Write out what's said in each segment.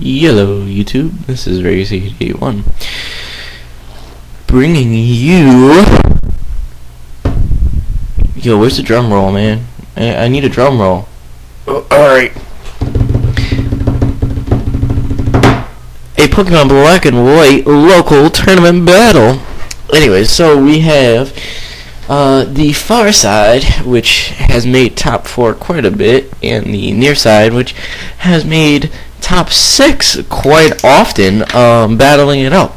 Hello YouTube, this is Race881 bringing you... Yo, where's the drum roll, man? I need a drum roll. Oh, alright. A Pokemon Black and White local tournament battle. Anyways, so we have the far side, which has made top 4 quite a bit, and the near side, which has made top 6 quite often, battling it out.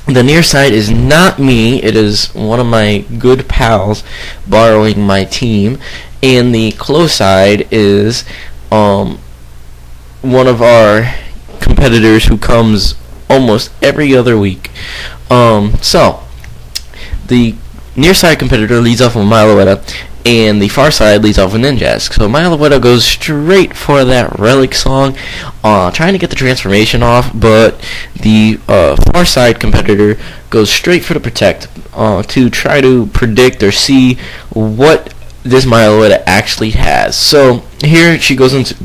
The near side is not me, it is one of my good pals borrowing my team, and the close side is one of our competitors who comes almost every other week. So the near side competitor leads off with Miloetta, and the far side leads off with Ninjask. So Miloetta goes straight for that Relic Song, trying to get the transformation off, but the far side competitor goes straight for the Protect to try to predict or see what this Miloetta actually has. So here she goes into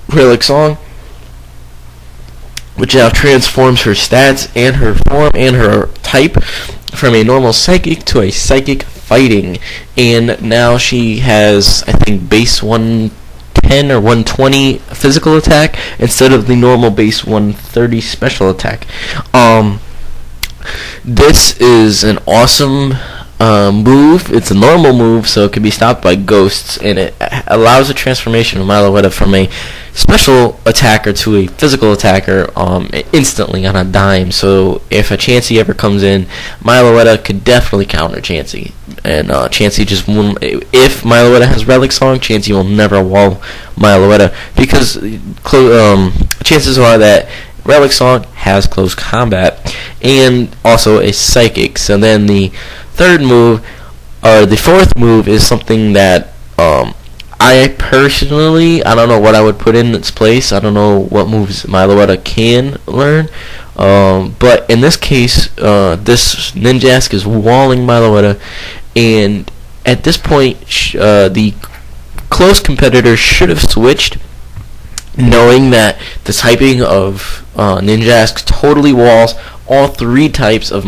Relic Song, which now transforms her stats and her form and her type from a normal Psychic to a Psychic Fighting, and now she has, I think, base 110 or 120 physical attack instead of the normal base 130 special attack. This is an awesome move. It's a normal move, so it can be stopped by ghosts, and it allows a transformation of Miloetta from a special attacker to a physical attacker instantly on a dime. So if a Chansey ever comes in, Miloetta could definitely counter Chansey, and Chansey just won't. If Miloetta has Relic Song, Chansey will never wall Miloetta, because chances are that Relic Song has close combat and also a Psychic. So then the third move, or the fourth move, is something that I personally, I don't know what I would put in its place. I don't know what moves Miloetta can learn. But in this case, this Ninjask is walling Miloetta, and at this point, the close competitor should have switched, knowing that the typing of Ninjask totally walls all 3 types of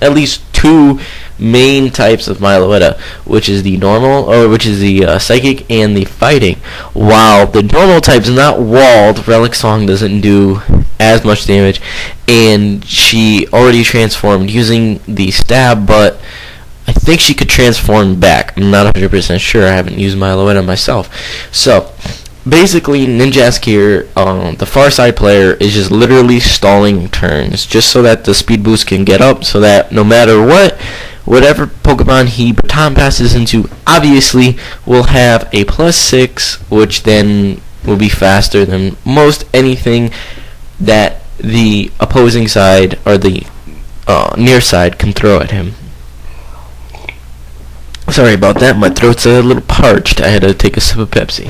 at least 2 main types of Miloetta, which is the normal, or which is the Psychic and the Fighting. While the normal type's not walled, Relic Song doesn't do as much damage, and she already transformed using the Stab, but I think she could transform back. I'm not 100% sure. I haven't used Miloetta myself. So basically, Ninjask here, the far side player, is just literally stalling turns, just so that the speed boost can get up, so that no matter whatever Pokemon he baton passes into, obviously will have a +6, which then will be faster than most anything that the opposing side or the near side can throw at him. Sorry about that, my throat's a little parched. I had to take a sip of Pepsi.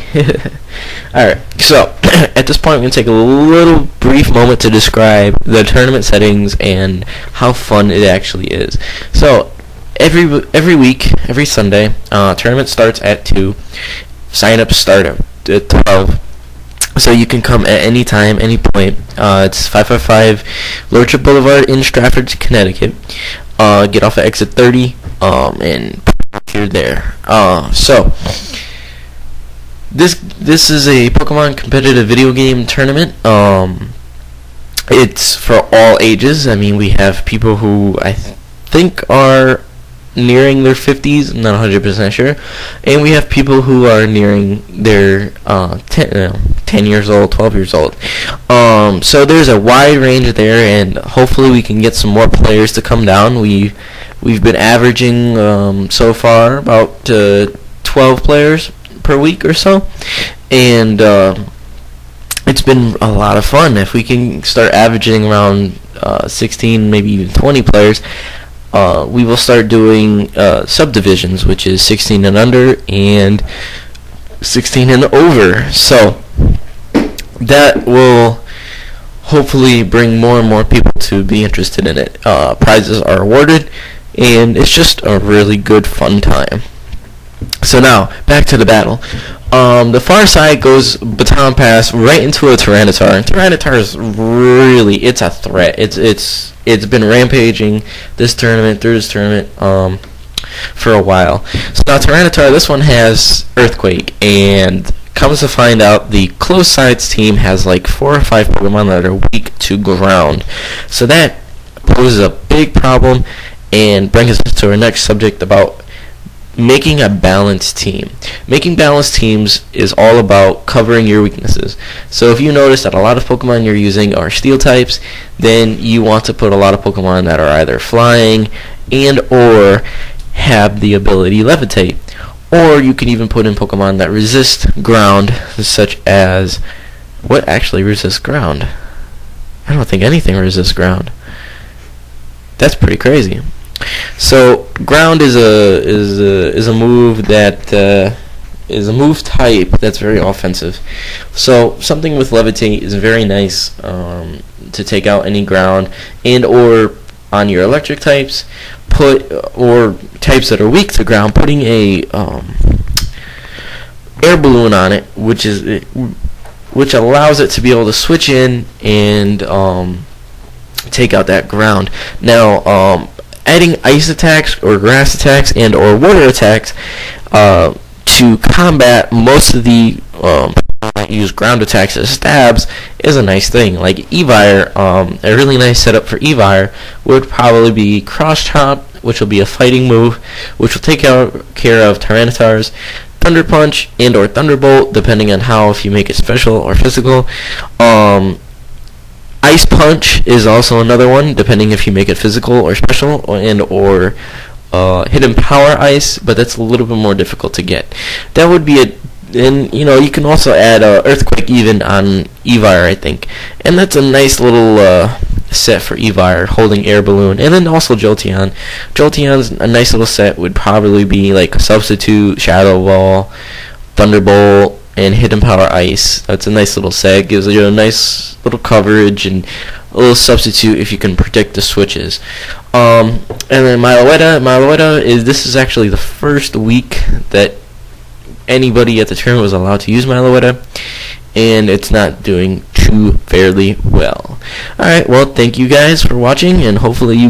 Alright, so at this point I'm going to take a little brief moment to describe the tournament settings and how fun it actually is. So every week, every Sunday, tournament starts at 2. Sign-ups start at 12. So you can come at any time, any point. It's 555 Lordship Boulevard in Stratford, Connecticut. Get off at exit 30, and you're there. So this is a Pokemon competitive video game tournament. It's for all ages. I mean, we have people who I think are nearing their 50s, I'm not 100% sure, and we have people who are nearing their 10 years old, 12 years old. So there's a wide range there, and hopefully we can get some more players to come down. We've been averaging so far about 12 players per week or so, and it's been a lot of fun. If we can start averaging around 16, maybe even 20 players, we will start doing subdivisions, which is 16 and under and 16 and over. So that will hopefully bring more and more people to be interested in it. Prizes are awarded, and it's just a really good fun time. So now, back to the battle. The far side goes Baton Pass right into a Tyranitar. And Tyranitar is really, it's a threat. It's been rampaging this tournament, through this tournament, for a while. So now Tyranitar, this one has Earthquake, and comes to find out the close sides team has like 4 or 5 Pokemon that are weak to ground. So that poses a big problem and brings us to our next subject about making a balanced team. Making balanced teams is all about covering your weaknesses. So if you notice that a lot of Pokemon you're using are steel types, then you want to put a lot of Pokemon that are either flying and or have the ability levitate. Or you can even put in Pokemon that resist ground, such as... What actually resists ground? I don't think anything resists ground. That's pretty crazy. So ground is a move that is a move type that's very offensive. So something with levitate is very nice to take out any ground, and or on your electric types, or types that are weak to ground, putting a air balloon on it, which allows it to be able to switch in and take out that ground. Now, adding ice attacks or grass attacks and or water attacks to combat most of the use ground attacks as stabs is a nice thing. Like Evire, a really nice setup for Evire would probably be Cross Chop, which will be a fighting move, which will take care of Tyranitars, Thunder Punch and or Thunderbolt, depending on if you make it special or physical. Ice Punch is also another one, depending if you make it physical or special, and or Hidden Power Ice, but that's a little bit more difficult to get. That would be it. And you can also add Earthquake even on Evire, I think, and that's a nice little set for Evire, holding Air Balloon, and then also Jolteon. Jolteon's a nice little set. Would probably be like a substitute, Shadow Ball, Thunderbolt, and Hidden Power Ice. That's a nice little set. Gives you a nice little coverage and a little substitute if you can predict the switches. And then Miloetta this is actually the first week that anybody at the tournament was allowed to use Miloetta, and it's not doing too fairly well. Alright, well, thank you guys for watching, and hopefully you